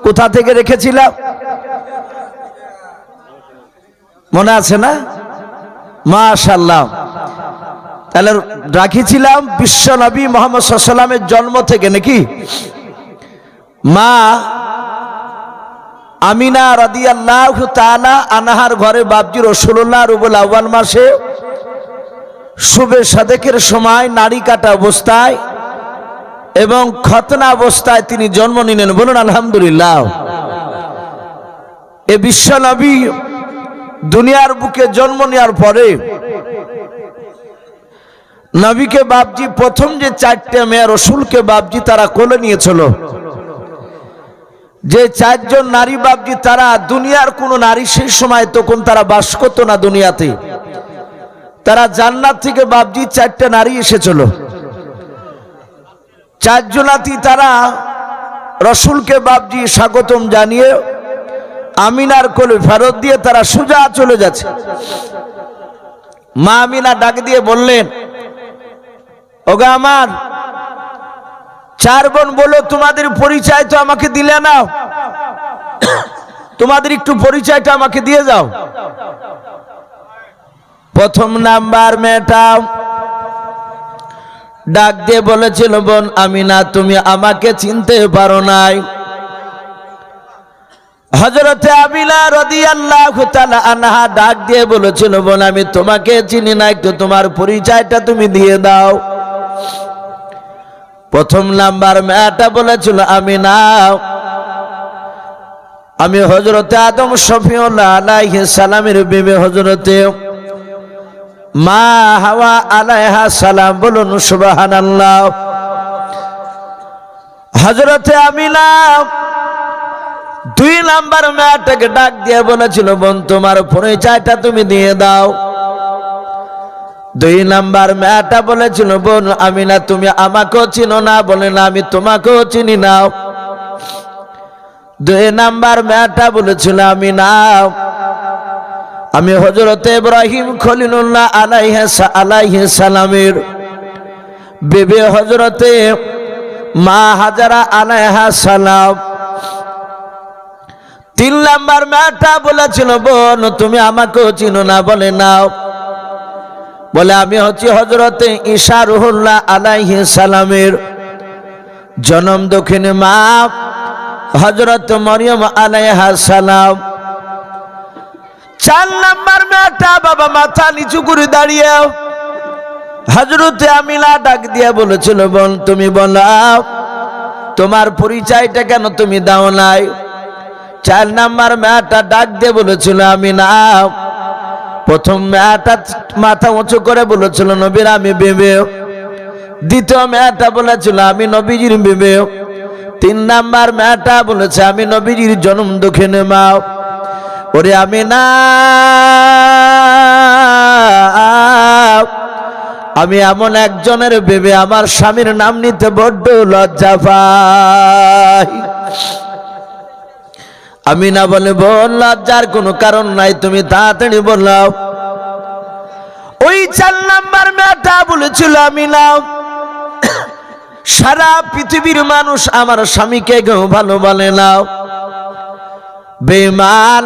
কোথা থেকে রেখেছিলাম মনে আছে না? মাশাআল্লাহ। তাহলে রাখিছিলাম বিশ্ব নবী মুহাম্মদ সাল্লাল্লাহু আলাইহি ওয়াসাল্লামের জন্ম থেকে নাকি? মা আমিনা রাদিয়াল্লাহু তাআলা আনহার ঘরে বাপজি রাসূলুল্লাহ রবিউল আউয়াল মাসে শুবে সাদেকের সময় নাড়ি কাটা অবস্থায় এবং খতনা অবস্থায় তিনি জন্ম নিলেন। বলুন আলহামদুলিল্লাহ। এ বিশ্ব নবী দুনিয়ার বুকে জন্ম নেওয়ার পরে নবীকে বাপজি প্রথম যে 4টে মেয়ে রাসূলকে বাপজি তারা কোলে নিয়েছিল, যে 4 জন নারী বাপজি তারা দুনিয়ার কোন নারী সেই সময় তখন তারা বাস করতো না দুনিয়াতে, তারা জান্নাত থেকে বাপজি 4টে নারী এসেছিল। 4 জনাতি তারা রাসূলকে বাপজি স্বাগতম জানিয়ে আমিনার কোলে ফেরত দিয়ে তারা সোজা চলে যাচ্ছে। মা আমিনা ডাক দিয়ে বললেন, ওগো আমার 4 বোন, বলো তোমাদের পরিচয় তো আমাকে দিলে না, তোমাদের একটু পরিচয়টা আমাকে দিয়ে যাও। প্রথম নাম্বার মেয়েটা ডাক দিয়ে বলেছিল, বোন আমিনা তুমি আমাকে চিনতে পারো নাই। হযরতে আমিনা রাদিয়াল্লাহু তাআলা আনহা ডাক দিয়ে বলেছিল, বোন আমি তোমাকে চিনি না, একটু তোমার পরিচয়টা তুমি দিয়ে দাও। প্রথম নাম্বার মেয়েটা বলেছিল, আমিনা আমি হযরতে আদম শফিউল্লাহ আলাইহিস সালামের বিবি হযরতে মা হাওয়া আলাইহা সালাম। বলুন সুবহানাল্লাহ। হযরতে আমিনা 2 নাম্বার মেয়েটাকে ডাক দিয়ে বলেছিল, বোন তোমার পরিচয়টা তুমি দিয়ে দাও। 2 নাম্বার মেয়েটা বলেছিল, বোন আমিনা তুমি আমাকেও চিনো না। বলে না, আমি তোমাকেও চিনি না। 2 নাম্বার মেয়েটা বলেছিল, আমিনা আমি হযরতে ইব্রাহিম খলিলুল্লাহ আলাইহিস সালামের বিবি হযরতে মা হাজারা আলাইহা সালাম। 3 নাম্বার মেয়েটা বলেছিল, বোন তুমি আমাকেও চিনো না। বলে নাও। বলে আমি হচ্ছি হযরতে ঈসা রুহুল্লাহ আলাইহিস সালামের জনম দক্ষিণী মা হযরত মরিয়ম আলাইহা সালাম। 4 নাম্বার মেয়েটা বাবা মাথা নিচু করে দাঁড়িয়ে হযরতে আমিনা ডাক দিয়ে বলেছিল, বোন তুমি বলো তোমার পরিচয়টা কেন তুমি দাও নাই। 4 নাম্বার মেয়েটা ডাক দিয়ে বলেছিল, আমিনা প্রথম মেয়েটা মাথা উঁচু করে বলেছিল, নবীর আমি বিবি। দ্বিতীয় মেয়েটা বলেছিল, আমি নবীজির বিবি। 3 নাম্বার মেয়েটা বলেছে, আমি নবীজির জন্ম দক্ষিণী মা। ওরে আমিনা আমি এমন একজনের বিবি আমার স্বামীর নাম নিতে বড্ড লজ্জা পাই। আমিনা বলে, বোন লজ্জার কোনো কারণ নাই, তুমি তাড়াতাড়ি বলো। ওই 4 নাম্বার মেয়েটা বলেছিল, আমিনা সারা পৃথিবীর মানুষ আমার স্বামীকে কেউ ভালো বলে না। বেঈমান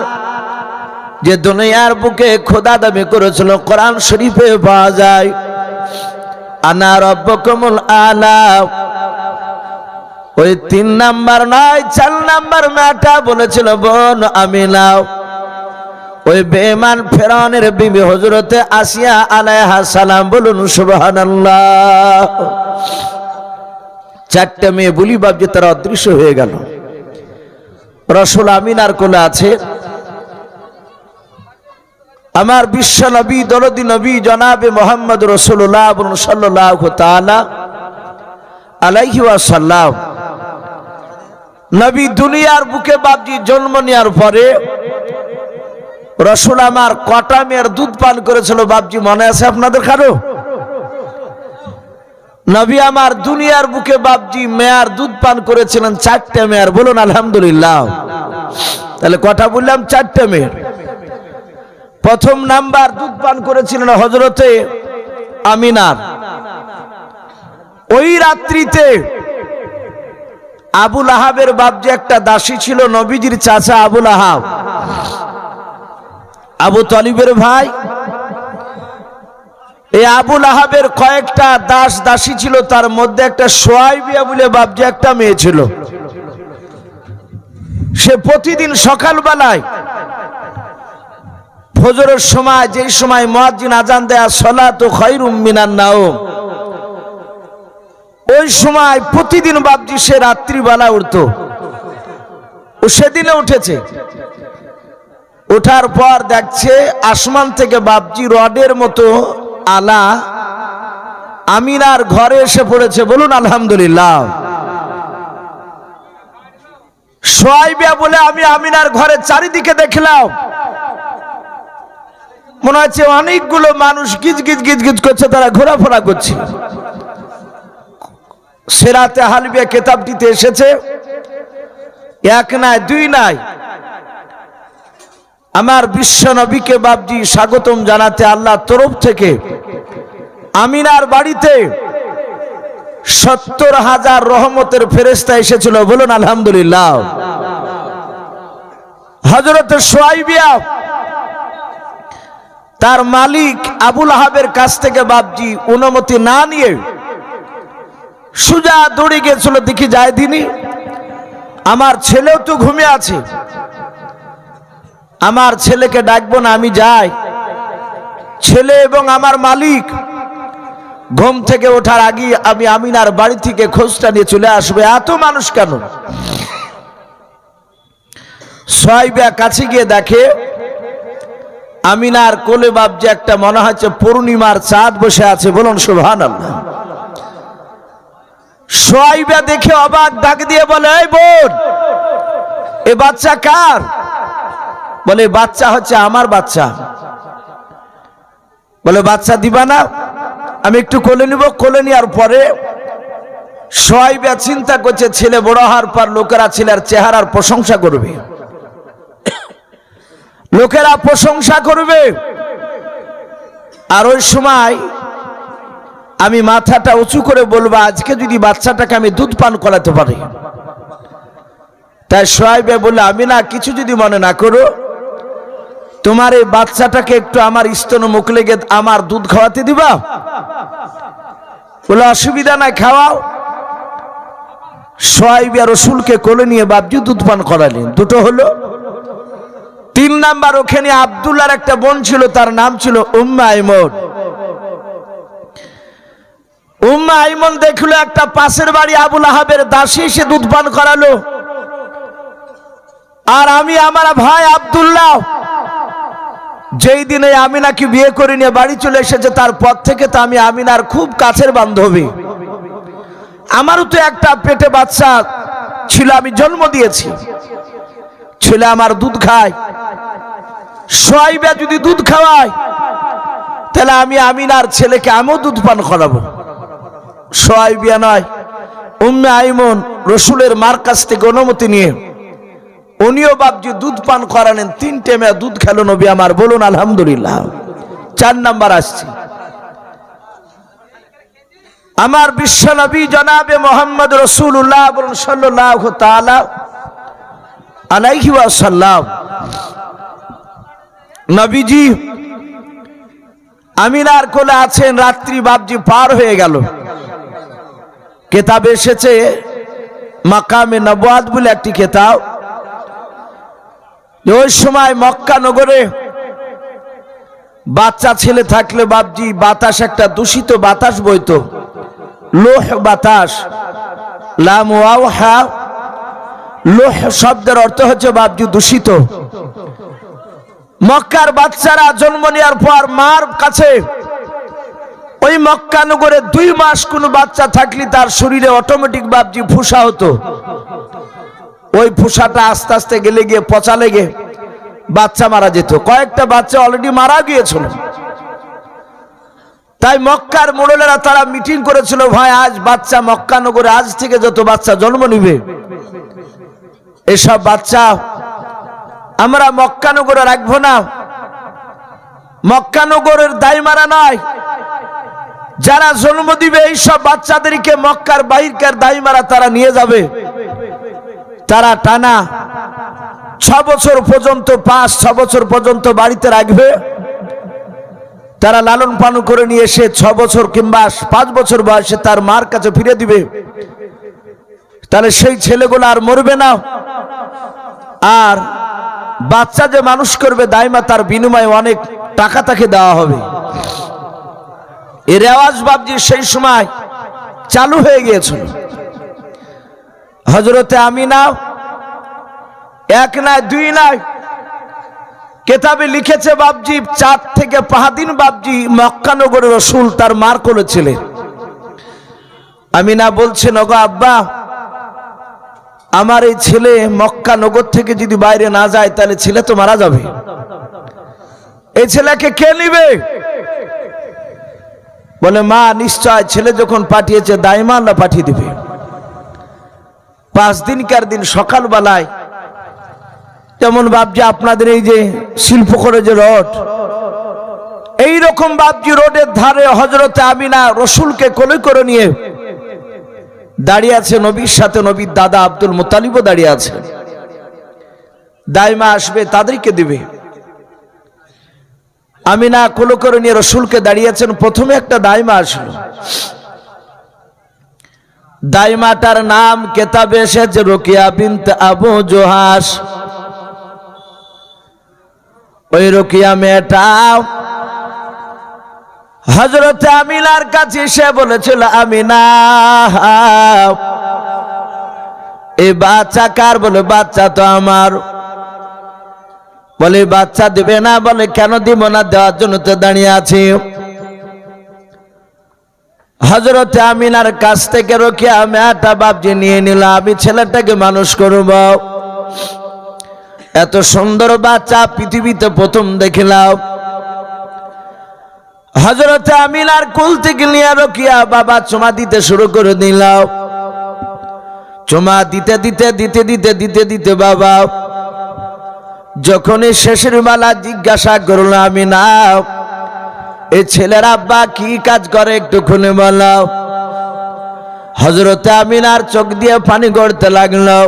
যে দুনিয়ার বুকে খোদা দাবি করেছিল, কোরআন শরীফে পাওয়া যায়, আনা রাব্বুকুমুল আলা। ওই 3 নাম্বার নয় 4 নাম্বার মেয়েটা বলেছিল, বোন আমিনা ওই বেঈমান ফেরাউনের বিবি হযরতে আসিয়া আলাইহা সালাম। বলুন সুবহানাল্লাহ। 4টে মেয়ে বলি বাপজি তারা অদৃশ্য হয়ে গেল। রাসূল আমিনার কোলে আছে আমার বিশ্ব নবী দরদি নবী জনাবে মুহাম্মদ রাসূলুল্লাহ সাল্লাল্লাহু তাআলা আলাইহি ওয়াসাল্লাম। নবী দুনিয়ার বুকে বাপজি জন্ম নেওয়ার পরে রাসূল আমার কটা মেয়ের দুধ পান করেছিল বাপজি মনে আছে আপনাদের কারো? নবী আমার দুনিয়ার বুকে বাপজি মেয়ার দুধ পান করেছিলেন 4টে মেয়ার। বলুন আলহামদুলিল্লাহ। তাহলে কটা বললাম? 4টে মেয়ের। প্রথম নাম্বার দুধ পান করেছিলেন হযরতে আমিনার। ওই রাত্রিতে আবুল আহাবের বাপ যে একটা দাসী ছিল, নবীজির চাচা আবুল আহাব, আবু তালিবের ভাই। এই আবুল আহাবের কয়েকটা দাসী ছিল, তার মধ্যে একটা সোয়াইবিয়া বলে বাপ যে একটা মেয়ে ছিল। সে প্রতিদিন সকালবেলায় ফজরের সময়, যেই সময় মুয়াজ্জিন আজান দেয় সালাতু খায়রুম মিনান নাওম, ওই সময় প্রতিদিন বাপজি সে রাত্রিবেলা উঠতো। ও সেদিনে উঠেছে, ওঠার পর দেখছে আসমান থেকে বাপজি রডের মতো আলা আমিনার ঘরে এসে পড়েছে। বলুন আলহামদুলিল্লাহ। সোয়াইবিয়া বলে আমি আমিনার ঘরে চারিদিকে দেখলাম, মনে হচ্ছে অনেকগুলো মানুষ গিজ গিজ গিজ গিজ করছে, তারা ঘোরাফেরা করছে। সিরাতে হালবিয়া কিতাবটিতে এসেছে, এক নাই দুই নাই, আমার বিশ্ব নবীকে বাপজি স্বাগতম জানাতে আল্লাহর তরফ থেকে আমিনার বাড়িতে 70,000 রহমতের ফেরেশতা এসেছিল। বলুন আলহামদুলিল্লাহ। হযরত সোয়াইবিয়া তার মালিক আবুল আহাবের কাছ থেকে বাপজি অনুমতি না নিয়ে সোজা দৌড়ে গেছিল, দেখি যায় দিনি, আমার ছেলেও তো ঘুমিয়ে আছে, আমার ছেলেকে ডাকবো না, আমি যাই। ছেলে এবং আমার মালিক ঘুম থেকে ওঠার আগে আমি আমিনার বাড়ি থেকে খোঁজটা নিয়ে চলে আসবে। এত মানুষ কেন? সোয়াইবিয়া কাছে গিয়ে দেখে আমিনার কোলে বাপজি একটা মনে হচ্ছে পূর্ণিমার চাঁদ বসে আছে। বলুন সুবহানাল্লাহ। সোয়াইবিয়া দেখে অবাক, ডাক দিয়ে বলে, এই বোন, এ বাচ্চা কার? বলে বাচ্চা হচ্ছে আমার বাচ্চা। বলে বাচ্চা দিবা না? আমি একটু কোলে নিব। কোলে নেওয়ার পরে সোয়াইবিয়া চিন্তা করছে, ছেলে বড় হওয়ার পর লোকেরা ছেলের চেহারার প্রশংসা করবে, লোকেরা প্রশংসা করবে, আর ওই সময় আমি মাথাটা উঁচু করে বলবো আজকে যদি বাচ্চাটাকে আমি দুধ পান করাতে পারি। তাই সোয়াইবিয়া বললে, আমি না কিছু যদি মনে না করো, তোমার এই বাচ্চাটাকে একটু আমার স্তন মুখ লেগে আমার দুধ খাওয়াতে দিবা? বলে অসুবিধা নাই, খাওয়াও। সোয়াইবিয়া রসুলকে কোলে নিয়ে বাপজি দুধ পান করালেন। দুটো হলো। 3 নাম্বার, ওখানে আব্দুল্লাহর একটা বোন ছিল, তার নাম ছিল উম্মে আইমন। উম্মে আইমন দেখলো একটা পাশের বাড়ি আবুল আহাবের দাসী এসে দুধ পান করালো, আর আমি আমার ভাই আব্দুল্লাহ যেই দিনে আমিনাকে বিয়ে করে নিয়ে বাড়ি চলে এসেছে, তারপর থেকে তো আমি আমিনার খুব কাছের বান্ধবী। আমারও তো একটা পেটে বাচ্চা ছিল, আমি জন্ম দিয়েছি, ছেলে আমার দুধ খায়। সোয়াইবিয়া যদি দুধ খাওয়ায়, তাহলে আমি আমিনার ছেলেকে আমিও দুধ পান করাবো। সোয়াইবিয়া নয়, উম্মে আইমন রসুলের মার কাছ থেকে অনুমতি নিয়ে উনিও বাপজি দুধ পান করালেন। 3 টাইমে দুধ খেলো নবী আমার। বলুন আলহামদুলিল্লাহ। 4 নাম্বার আসছে, আমার বিশ্ব নবী জনাবে মোহাম্মদ রাসূলুল্লাহ সাল্লাল্লাহু তাআলা আলাইহি ওয়াসাল্লাম, নবীজি আমিনার কোলে আছেন। রাত্রি বাপজি পার হয়ে গেল। কিতাবে এসেছে মাকামে নবুয়াত বলে একটি কিতাব, ওই সময় মক্কা নগরে বাচ্চা ছেলে থাকলে বাপজি বাতাস একটা দূষিত বাতাস বইতো, লোহ বাতাস। লাম ওয়াও হা, লোহ শব্দের অর্থ হচ্ছে বাপজি দূষিত। মক্কার বাচ্চারা জন্ম নেওয়ার পর মার কাছে ওই মক্কা নগরে 2 মাস কোন বাচ্চা থাকলে তার শরীরে অটোমেটিক বাপজি ফুসা হতো। ওই ফুসাটা আস্তে আস্তে গেলে গিয়ে পচা লেগে বাচ্চা মারা যেত। কয়েকটা বাচ্চা অলরেডি মারা গিয়েছিল। তাই মক্কার মোড়লেরা তারা মিটিং করেছিল, ভাই আজ বাচ্চা মক্কা নগরে আজ থেকে যত বাচ্চা জন্ম নিবে, এসব বাচ্চা আমরা মক্কা নগরে রাখবো না। মক্কা নগরের দায় মারা নয়, যারা জন্ম দিবে এইসব বাচ্চাদেরকে মক্কার বাইরকার দায় মারা তারা নিয়ে যাবে। তারা টানা 6 বছর পর্যন্ত 5-6 বছর পর্যন্ত বাড়িতে রাখবে, তারা লালন পালন করে নিয়ে এসে 6 বছর কিংবা 5 বছর বয়সে তার মার কাছে ফিরে দিবে। তাহলে সেই ছেলেগুলো আর মরবে না, আর বাচ্চা যে মানুষ করবে দাইমা তার বিনিময়ে অনেক টাকা তাকে দেওয়া হবে। এই রেওয়াজ বাবজি সেই সময় চালু হয়ে গিয়েছিল। হযরতে আমিনা 1 নয় 2 নয়, কেতাবে লিখেছে বাবজি 4 থেকে 5 দিন বাবজি মক্কা নগরের রাসূল তার মার কোলে ছিলেন। আমিনা বলছেন, ওগো আব্বা, আমার এই ছেলে মক্কা নগর থেকে যদি বাইরে না যায় তাহলে ছেলে তো মারা যাবে, এই ছেলেকে কে নিবে? বলে, মা নিশ্চয় ছেলে যখন পাঠিয়েছে দাইমা আল্লাহ পাঠিয়ে দিবে। 5 দিনকার দিন সকালবেলায়, যেমন বাবজি আপনাদের এই যে শিল্প করে যে রোড, এইরকম বাবজি রোডের ধারে হযরতে আমিনা রাসূলকে কোলে করে নিয়ে দাঁড়িয়ে আছে নবীর সাথে, নবীর দাদা আব্দুল মুত্তালিবও দাঁড়িয়ে আছে। দাইমা আসবে তাদেরকে দিবে। আমিনা কোলে করে নিয়ে রাসূলকে দাঁড়িয়েছেন। প্রথমে একটা দাইমা আসলো, দাইমাটার নাম কেতাবে এসেছে রুকিয়া বিনতে আবু জোহাস। ওই রুকিয়া মেয়েটা হযরতে আমিনার কাছে এসে বলেছিল, আমিনা এই বাচ্চা কার? বলে, বাচ্চা তো আমার। বলে, বাচ্চা দিবে না? বলে, কেন দিব না? দেওয়ার জন্য তো দাঁড়িয়ে আছি। হযরতে আমিনার কাছ থেকে রুকিয়া মেয়েটা বাবজি নিয়ে নিল, আমি ছেলেটাকে মানুষ করব। এত সুন্দর বাচ্চা পৃথিবীতে প্রথম দেখলাম। হযরতে আমিনার কোল থেকে নিয়ে রুকিয়া বাবা চুমা দিতে শুরু করে দিল। চুমা দিতে দিতে দিতে দিতে দিতে দিতে বাবা যখনই শেষের বেলা জিজ্ঞাসা করলো, আমিনা এই ছেলের আব্বা কি কাজ করে একটু খুলে বলো। হযরতে আমিনার চোখ দিয়ে পানি গড়তে লাগলো।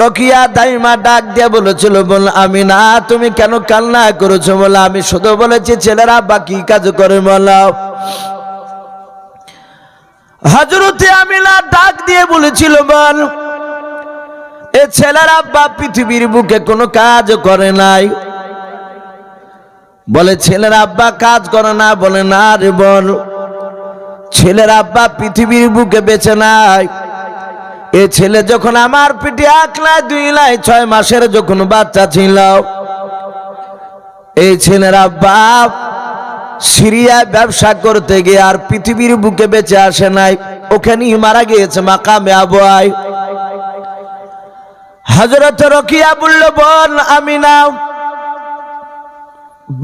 রুকিয়া দাইমা ডাক দিয়ে বলেছিল, বল আমিনা তুমি কেন কান্না করেছো? বলে, আমি শুধু বলেছি ছেলের আব্বা কি কাজ করে বলো। হযরতে আমিনা ডাক দিয়ে বলেছিল, বল এ ছেলের আব্বা পৃথিবীর বুকে কোনো কাজ করে নাই। বলে, ছেলের আব্বা কাজ করে না? বলে, না রে বল, ছেলের আব্বা পৃথিবীর বুকে বেঁচে নাই। এ ছেলে যখন আমার পেটে 1 নয় 2 নয় 6 মাসের যখন বাচ্চা ছিল, এই ছেলের আব্বা সিরিয়ায় ব্যবসা করতে গিয়ে আর পৃথিবীর বুকে বেঁচে আসে নাই, ওখানেই মারা গিয়েছে মাকামে আবওয়ায়। হযরত রুকিয়া বলল, বল আমিনা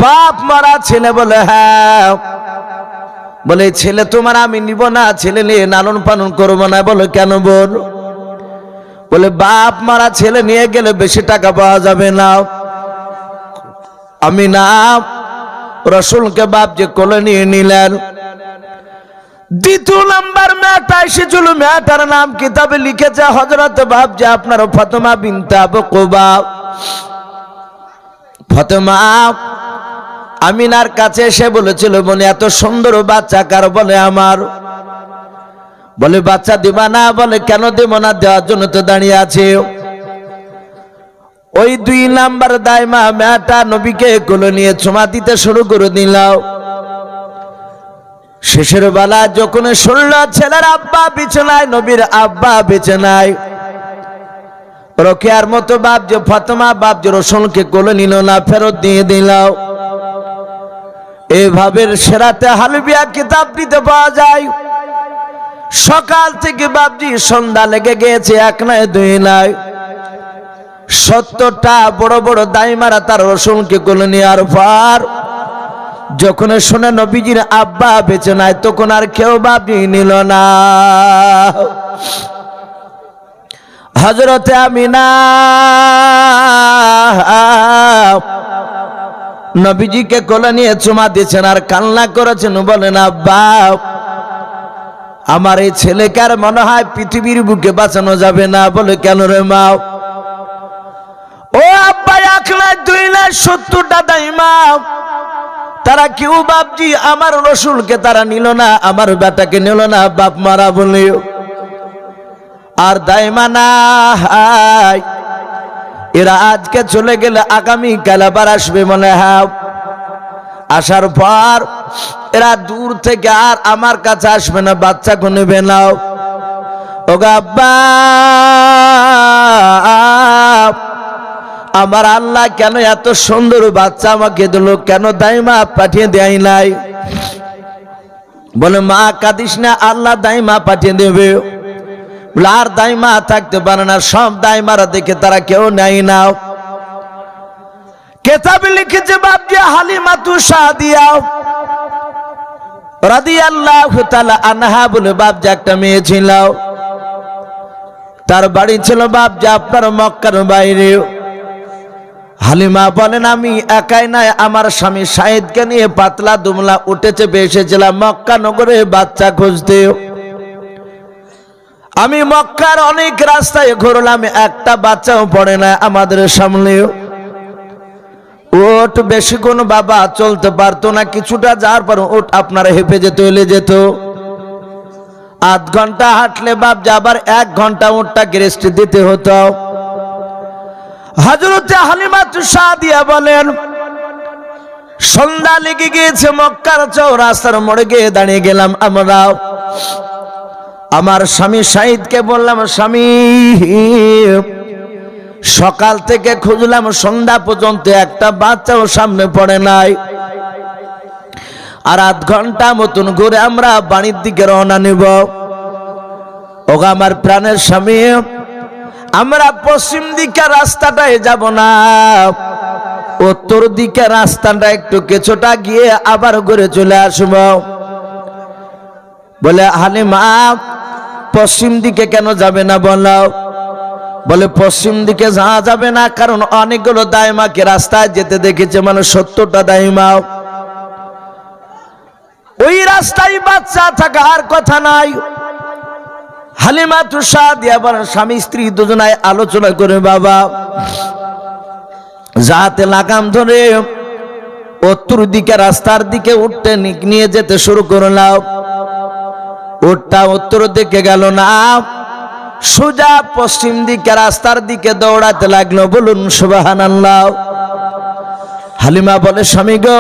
বাপ মারা ছেলে? বলে, হ্যাঁ। বলে, ছেলে তোমার আমি নিব না, ছেলে নিয়ে লালন পালন করবো না। বলে, কেন বল? বলে, বাপ মারা ছেলে নিয়ে গেলে বেশি টাকা পাওয়া যাবে না। আমিনা রাসূলকে বাপ যে কোলে নিয়ে নিলেন। দ্বিতীয় নাম্বার মেয়েটা এসেছিল, মেয়েটার নাম কিতাবে লিখেছে হযরত বাপ যে আপনার ফাতেমা বিনতে আবু কুবা। ফাতেমা আমিনার কাছে এসে বলেছিল, বলে এত সুন্দর বাচ্চা কার? বলে, আমার। বলে, বাচ্চা দিবা না? বলে, কেন দেব না? দেওয়ার জন্য তো দাঁড়িয়ে আছে। ওই 2 নাম্বার দাইমা মেয়েটা নবীকে কোলে নিয়ে চুমা দিতে শুরু করে দিল। শেষের বেলা যখন শুনল ছেলের আব্বা বিছানায়, নবীর আব্বা বিছানায়, রুকিয়ার মতো বাপ যে ফাতেমা বাপ যে রাসূলকে কোলে নিল না, ফেরত দিয়ে দিল। এভাবে সেরাতে হালবিয়া কিতাবটিতে পাওয়া যায়। সকাল থেকে বাপজি সন্ধ্যা লেগে গিয়েছে, 1 নয় 2 নয় 70টা বড় বড় দাইমারা তার রাসূলকে কোলে নেওয়ার পর যখন শুনে নবীজির আব্বা বেঁচে নাই, তখন আর কেউ বাপজি নিল না। হযরতে আমিনা নবীজিকে কোলে নিয়ে চুমা দিয়েছেন আর কান্না করেছেন। বলেন, আব্বা আমার এই ছেলেকার মনে হয় পৃথিবীর বুকে বাঁচানো যাবে না। বলে কেন রে মা? ও আব্বা 1,02,70,টা দাইমা, তারা কেউ বাপজি আমার রসুলকে তারা নিল না, আমার বেটাকে নিল না, বাপ মারা বলে। আর দাইমা না, এরা আজকে চলে গেলে আগামী কাল আবার আসবে মনে হয়। আসার পর এরা দূর থেকে আর আমার কাছে আসবে না, বাচ্চাকে নেবে নাও। ও আব্বা, আমার আল্লাহ কেন এত সুন্দর বাচ্চা আমাকে দিল, কেন দাইমা পাঠিয়ে দেয় নাই? বলে মা কাঁদিস না, আল্লাহ দাইমা পাঠিয়ে দেবে। বলে আর দাইমা থাকতে পারে না, সব দাইমারা দেখে তারা কেউ নেয় না। কেতাবে লিখেছে বাপজি হালিমাতু সাদিয়া রাদিয়াল্লাহু তাআলা আনহা বলে বাপজি একটা মেয়ে ছিল, তার বাড়ি ছিল বাপজি আপনার মক্কার বাইরে। হালিমা বলেন আমি একাই নাই, আমার স্বামী শাহিদকে নিয়ে পাতলা দুমলা উঠেছে এসেছিলাম মক্কা নগরে বাচ্চা খুঁজতে। আমি মক্কার অনেক রাস্তায় ঘুরলাম, একটা বাচ্চাও পড়ে না আমাদের সামনে। ওট বেশি কোন বাবা চলতে পারতো না, কিছুটা যাওয়ার পর ওট আপনার হেঁপে যেত, এলে যেত। আধ ঘন্টা হাঁটলে বাপ যাবার 1 ঘন্টা ওটটাকে রেস্ট দিতে হতো। হযরতে হালিমাতু সাদিয়া বলেন সন্ধ্যা লেগে গিয়েছে, মক্কার চৌরাস্তার মোড়ে গিয়ে দাঁড়িয়ে গেলাম আমরা। আমার স্বামী শাহিদকে বললাম, স্বামী সকাল থেকে খুঁজলাম সন্ধ্যা পর্যন্ত একটা বাচ্চাও সামনে পড়ে নাই, আর আধ ঘন্টা মতন ঘুরে আমরা বাড়ির দিকে রওনা নেব। ওগো আমার প্রাণের স্বামী, আমরা পশ্চিম দিকে রাস্তাটায় যাব না, উত্তর দিকে রাস্তাটা একটু কিছুটা গিয়ে আবার ঘুরে চলে আসব। বলে হালিমা পশ্চিম দিকে কেন যাবে না বলো? বলে পশ্চিম দিকে যাওয়া যাবে না, কারণ অনেকগুলো দাইমাকে রাস্তায় যেতে দেখেছে, মানে 70টা দাইমা। ওই রাস্তায় বাচ্চা থাকার কথা নাই। হালিমাতু সাদিয়া বলেন স্বামী স্ত্রী দুজনায় আলোচনা করে বাবা যাতে লাগাম ধরে উত্তর দিকে রাস্তার দিকে উঠতে নিয়ে যেতে শুরু করলাম। ওটা উত্তর দিকে গেল না, সোজা পশ্চিম দিকে রাস্তার দিকে দৌড়াতে লাগলো। বলুন সুবহানাল্লাহ। হালিমা বলে স্বামী গো,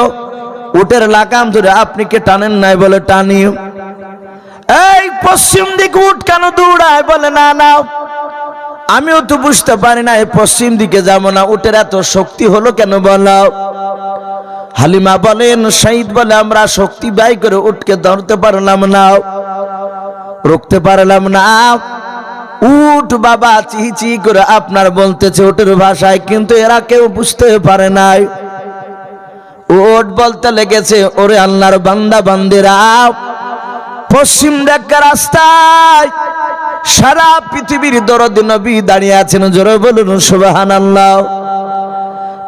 উটের লাগাম ধরে আপনি কে টানেন নাই? বলে টানি। এই পশ্চিম দিকে উট কেন দৌড়ায়? বলে না না, আমিও তো বুঝতে পারি না, পশ্চিম দিকে যাবো না, উটের এত শক্তি হলো কেন বলো? হালিমা বলেন শাহিদ বলে আমরা শক্তি ব্যয় করে উটকে ধরতে পারলাম না, রুখতে পারলাম না। উট বাবা চিচি করে আপনার বলতেছে উটের ভাষায়, কিন্তু এরা কেউ বুঝতে পারে নাই। উট বলতে লেগেছে ওরে আল্লাহর বান্দা বান্দিরা, পশ্চিম দিকে রাস্তায় সারা পৃথিবীর দরদি নবী দাঁড়িয়ে আছেন, জোরে বলুন সুবহানাল্লাহ।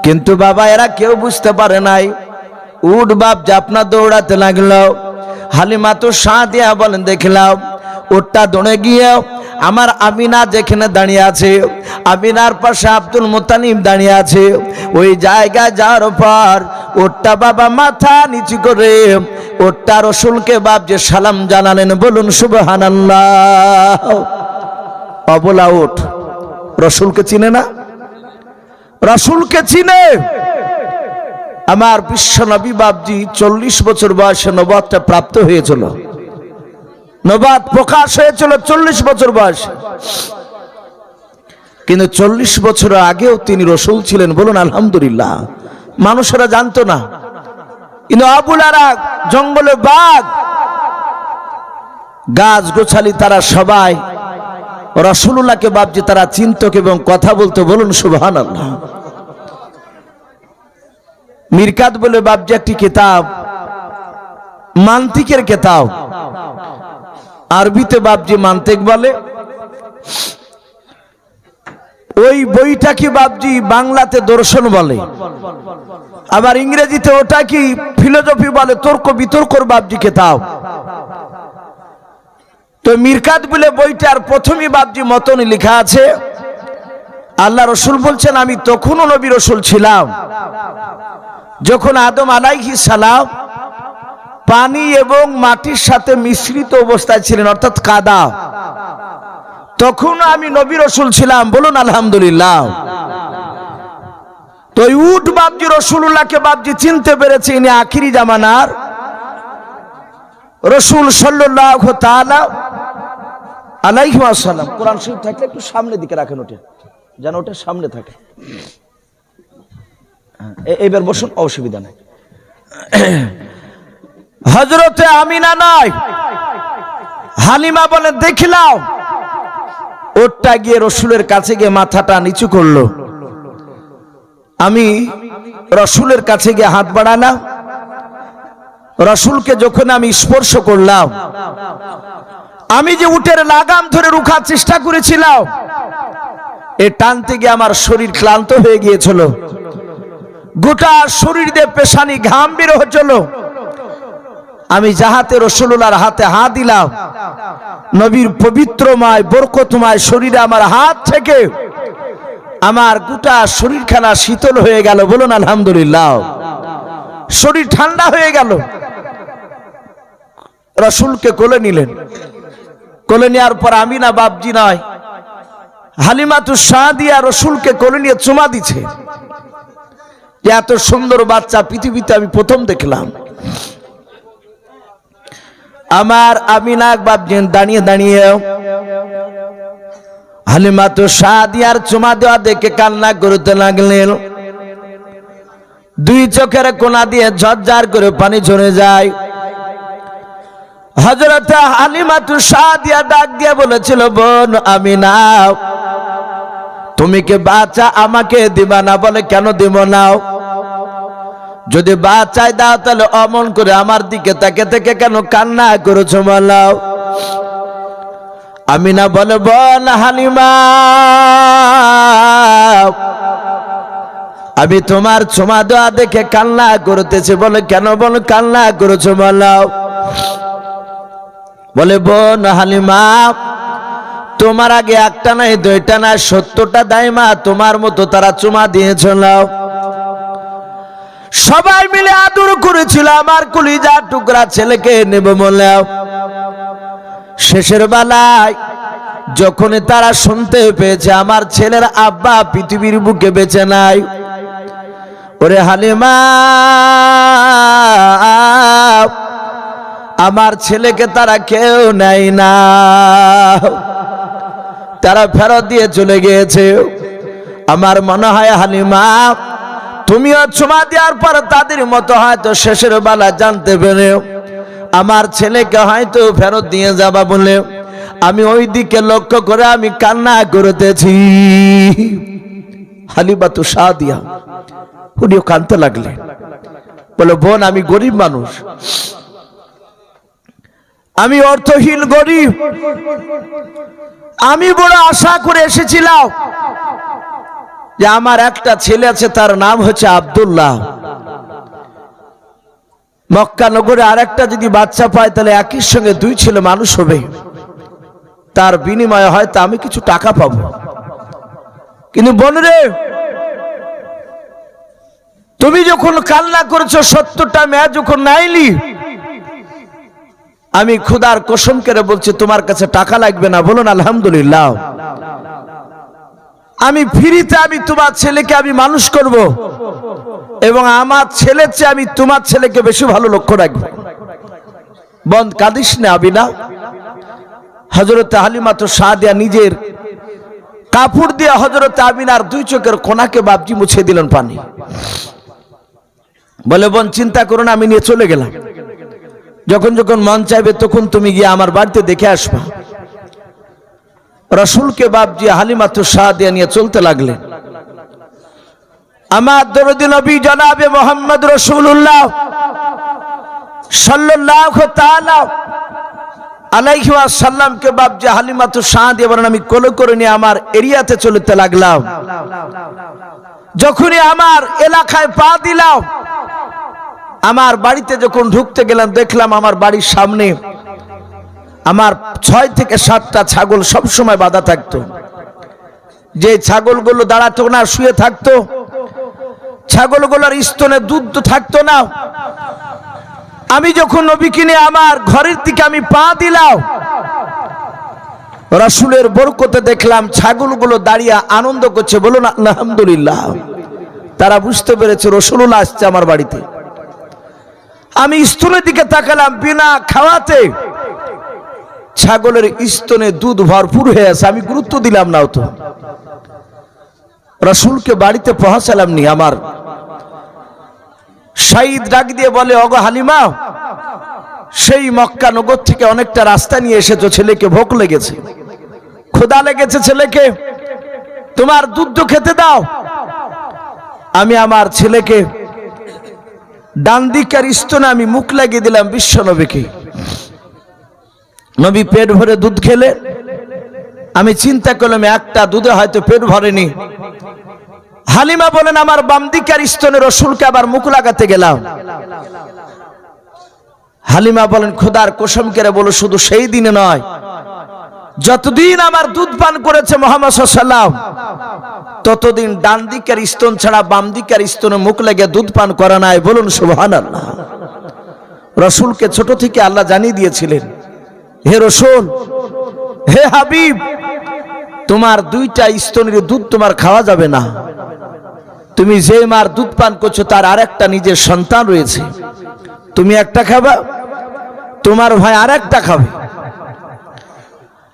কিন্তু বাবা এরা কেউ বুঝতে পারে নাই। উট বাপ জাপনা দৌড়াতে লাগলো। হালিমাতু সাদিয়া বলেন দেখলাম উটটা দৌড়ে গিয়ে আমার আমিনা যেখানে দাঁড়িয়ে আছে, আমিনার পাশে আব্দুল মুত্তালিব দাঁড়িয়ে আছে। ওই জায়গায় যাওয়ার পর উটটা বাবা মাথা নিচু করে উটটা রসুলকে বাপ যে সালাম জানালেন। বলুন সুবহানাল্লাহ। অবলা উট রসুলকে চিনে না? রসুলকে চিনে। আমার বিশ্ব নবী বাপজি 40 বছর বয়সে নবুয়তটা প্রাপ্ত হয়েছিল, নবুয়ত প্রকাশ হয়েছিল 40 বছর বয়সে। কিন্তু 40 বছর আগেও তিনি রসুল ছিলেন। বলুন আলহামদুলিল্লাহ। মানুষেরা জানতো না। কিন্তু আবুলারা জঙ্গলে বাঘ গাছ গোছালি তারা সবাই রাসূলুল্লাহকে বাপজি তারা চিনত এবং কথা বলতো। বলুন সুবহানাল্লাহ। মিরকাত বলে বাপজি একটি কিতাব, মান্তিকের কিতাব, আরবিতে বাপজি মান্তিক বলে। ওই বইটা কি বাপজি বাংলাতে দর্শন বলে, আবার ইংরেজিতে ওটা কি ফিলোসফি বলে, তর্ক বিতর্কর বাপজি কিতাব। মিরকাত বলে বইটার প্রথমই বাবজি মতনে লেখা আছে, আল্লাহ রসুল বলছেন আমি তখনও নবী রসুল ছিলাম যখন আদম আলাইহিস সালাম পানি এবং মাটির সাথে মিশ্রিত অবস্থায় ছিলেন, অর্থাৎ কাদা। তখন আমি নবী রসুল ছিলাম, বলুন আলহামদুলিল্লাহ। তো উট বাবজি রসুলুল্লাহকে বাবজি চিনতে পেরেছে ইনি আখিরি জামানার রসুল সাল্লাল্লাহু তাআলা আলাইহি ওয়াসাল্লাম। কোরআন শরীফ থাকলে একটু সামনের দিকে রাখেন, ওটা যেন ওটা সামনে থাকে। এবার বসুন, অসুবিধা নাই। হযরতে আমিনা নয়, হালিমা বলে দেখলাম ওটটা গিয়ে রসুলের কাছে গিয়ে মাথাটা নিচু করলো। আমি রসুলের কাছে গিয়ে হাত বাড়ালাম, রসুলকে যখন আমি স্পর্শ করলাম, আমি যে উটের লাগাম ধরে রুখার চেষ্টা করেছিলাম, এ টানতে গিয়ে আমার শরীর ক্লান্ত হয়ে গিয়েছিল, গোটা শরীর দিয়ে পেশানি ঘাম বের হচ্ছিল। আমি যাহাতে রসুলুল্লাহর হাতে হাত দিলাম, নবীর পবিত্রময় বরকতময় শরীরে আমার হাত থেকে আমার গোটা শরীরখানা শীতল হয়ে গেল, বলুন আলহামদুলিল্লাহ। শরীর ঠান্ডা হয়ে গেল। রসুলকে কোলে নিলেন, কোলে নেওয়ার পর আমিনা বাবজি নয়, হালিমাতুস সাদিয়া রসুলকে কোলে নিয়ে চুমা দিছে। এত সুন্দর বাচ্চা পৃথিবীতে আমি প্রথম দেখলাম। আমার আমিনা বাবজি দাঁড়িয়ে দাঁড়িয়ে হালিমাতুস সাদিয়ার চুমা দেওয়া দেখে কান্না করতে লাগলেন। দুই চোখের কোনা দিয়ে ঝরঝর করে পানি ঝরে যায়। হযরত হালিমাতুস সাদিয়া ডাক দিয়ে বলেছিল, বোন আমিনা, তুমি কি বাচ্চা আমাকে দিবা না? বলে কেন দিব না? যদি বাচ্চাই দাও তাহলে অমন করে আমার দিকে তাকে থেকে কেন কান্না করেছো বলো? আমিনা বলে, বোন হালিমা, আমি তোমার ছোমা দেওয়া দেখে কান্না করতেছি। বলে কেন? বল কান্না করেছো বলো। বলে বোন হালিমা, তোমার আগে একটা নাই দুইটা না 70টা দাইমা তোমার মতো তারা চুমা দিয়েছিল। সবাই মিলে আদর করেছিল আমার কলিজা টুকরা ছেলেকে নেব বলে। শেষের বেলায় যখন তারা শুনতে পেয়েছে আমার ছেলের আব্বা পৃথিবীর বুকে বেঁচে নাই, ওরে হালিমা, আমার ছেলেকে তারা কেউ নেয় না, তারা ফেরত দিয়ে চলে গিয়েছে। আমার মনে হয় হালিমা, তুমিও চুমা দেওয়ার পর তাদের মতো হয়তো শেষের বেলা জানতে পেরে আমার ছেলেকে হয়তো ফেরত দিয়ে যাবা বলে আমি ওই দিকে লক্ষ্য করে আমি কান্না করতেছি। হালিমাতুস সাদিয়া উনিও কাঁদতে লাগলেন। বলে বোন, আমি গরিব মানুষ, আমি অর্থহীন গরিব, আমি বড় আশা করে এসেছিলাম যে আমার একটা ছেলে আছে, তার নাম হচ্ছে আব্দুল্লাহ। মক্কা নগরে আরেকটা যদি বাচ্চা পায় তাহলে একই সঙ্গে দুই ছেলে মানুষ হবে, তার বিনিময়ে হয়তো আমি কিছু টাকা পাবো। কিন্তু বোন রে, তুমি যখন কান্না করেছো 70টা মেয়ে যখন নাইলি, আমি খুদার কসম করে বলছি তোমার কাছে টাকা লাগবে না, বলুন আলহামদুলিল্লাহ। আমি ফ্রিতে আমি তোমার ছেলেকে আমি মানুষ করব এবং আমার ছেলের চেয়ে আমি তোমার ছেলেকে বেশি ভালো লক্ষ্য রাখবো। বন্ধ কাঁদিস না আবিনা। হযরত হালিমাতুস সাদিয়া নিজের কাপড় দিয়ে হযরত আমিনার দুই চোখের কোনাকে বাবজি মুছে দিলেন পানি। বলে বোন চিন্তা করো না, আমি নিয়ে চলে গেলাম, যখন যখন মন চাইবে তখন তুমি গিয়ে আমার বাড়িতে দেখে আসবা। রসুলকে বাবজি হালিমাতুস সাদিয়া নিয়ে চলতে লাগলেন। আমার দরদি নবী জনাবে মুহাম্মদ রাসূলুল্লাহ সাল্লাল্লাহু তাআলা আলাইহি ওয়াসাল্লামকে বাবজি হালিমাতুস সাদিয়া বলেন আমি কোলে করে নিয়ে আমার এরিয়াতে চলতে লাগলাম। যখনই আমার এলাকায় পা দিলাম, আমার বাড়িতে যখন ঢুকতে গেলাম দেখলাম আমার বাড়ির সামনে আমার 6 থেকে 7টা ছাগল সব সময় বাঁধা থাকতো। যে ছাগলগুলো দাঁড়াতো না, শুয়ে থাকতো, ছাগলগুলোর স্তনে দুধ তো থাকতো না। আমি যখন নবী কিনে আমার ঘরের দিকে আমি পা দিলাম, রাসূলের বরকতে দেখলাম ছাগলগুলো দাঁড়িয়ে আনন্দ করছে। বলুন আলহামদুলিল্লাহ। তারা বুঝতে পেরেছে রাসূলুল্লাহ আসছে আমার বাড়িতে। আমি স্তনের দিকে তাকালাম, বিনা খাওয়াতে ছাগলের স্তনে দুধ ভরপুর হয়ে আছে। আমি গুরুত্ব দিলাম না। তো রাসূলকে বাড়িতে পৌঁছালাম নি। আমার শাহিদ ডাক দিয়ে বলে, ওগো হালিমা, সেই মক্কা নগর থেকে অনেকটা রাস্তা নিয়ে এসেছো, ছেলেকে ভোক লেগেছে, ক্ষুধা লেগেছে, ছেলেকে তোমার দুধ খেতে দাও। আমি আমার ছেলেকে ডান দিকের স্তনে আমি মুখ লাগিয়ে দিলাম বিশ্ব নবীকে। নবী পেট ভরে দুধ খেলে। আমি চিন্তা করলাম একটা দুধে হয়তো পেট ভরেনি। হালিমা বলেন, আমার বাম দিকের স্তনে রাসূলকে আবার মুখ লাগাতে গেলাম। হালিমা বলেন, খোদার কসম করে বলো, শুধু সেই দিনে নয়, যতদিন আমার দুধ পান করেছে মুহাম্মদ সাল্লাল্লাহু আলাইহি ওয়াসাল্লাম, ততদিন ডান দিকের স্তন ছাড়া বাম দিকের স্তনে মুখ লেগে দুধ পান করা নাই। বলুন সুবহানাল্লাহ। রাসূলকে ছোট থেকে আল্লাহ জানিয়ে দিয়েছিলেন, হে রাসূল, হে হাবিব, তোমার 2টা স্তনের দুধ তোমার খাওয়া যাবে না। তুমি যে মার দুধ পান করছো তার আরেকটা নিজের সন্তান রয়েছে। তুমি একটা খাবা, তোমার ভাই আরেকটা খাবে।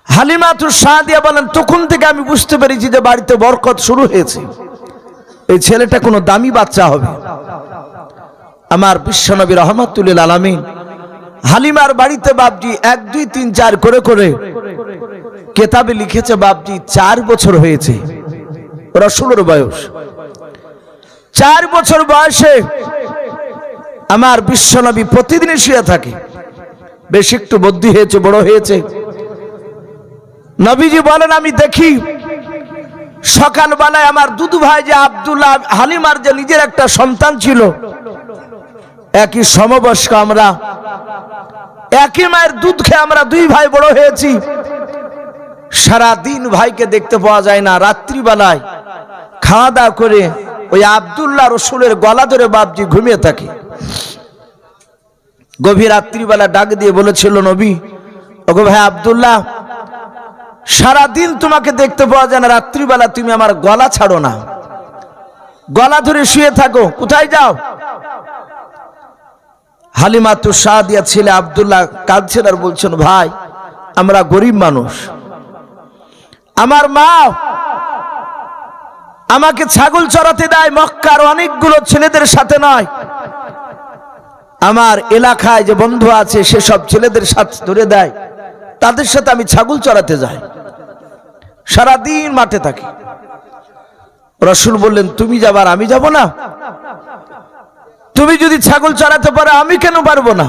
হালিমাতুস সাদিয়া বলেন, তখন থেকে আমি বুঝতে পেরেছি যে বাড়িতে বরকত শুরু হয়েছে। এই ছেলেটা কোনো দামি বাচ্চা হবে। আমার বিশ্বনবী রাহমাতুল লিল আলামিন হালিমার বাড়িতে বাপজি 1 2 3 4 করে করে কিতাবে লিখেছে বাপজি 4 বছর হয়েছে রাসূলের বয়স। 4 বছর বয়সে আমার বিশ্বনবী প্রতিদিন শুয়ে থাকে। বেশ একটু বুদ্ধি হয়েছে, বড় হয়েছে। নবীজি বলেন, আমি দেখি সকালবেলায় আমার দুধ ভাই যে আব্দুল্লাহ, হালিমার যে নিজের একটা সন্তান ছিল, একই সমবয়স্ক, আমরা একই মায়ের দুধ খেয়ে আমরা 2 ভাই বড় হয়েছি। সারা দিন ভাইকে দেখতে পাওয়া যায় না। রাত্রিবেলায় খাওয়া দাওয়া করে ওই আব্দুল্লাহ রাসূলের গলা ধরে বাপজি ঘুমিয়ে থাকে। গভীর রাত্রিবেলা ডাক দিয়ে বলেছিল, নবী, ওগো ভাই আব্দুল্লাহ, সারা দিন তোমাকে দেখতে পাওয়া যায় না, রাত্রিবেলা তুমি আমার গলা ছাড়ো না, গলা ধরে শুয়ে থাকো, কোথায় যাও? হালিমাতুস সাদিয়া ছেলে আব্দুল্লাহ কাঁদছেন আর বলছেন, ভাই, আমরা গরিব মানুষ, আমার মা আমাকে ছাগল চড়াতে দেয় মক্কার অনেকগুলো ছেলেদের সাথে নয়, আমার এলাকায় যে বন্ধু আছে সেসব ছেলেদের সাথে ধরে দেয়, তাদের সাথে আমি ছাগল চড়াতে যাই, সারাদিন মাঠে থাকি। রাসূল বললেন, তুমি যাবার আমি যাব না? তুমি যদি ছাগল চড়াতে পারো আমি কেন পারবো না?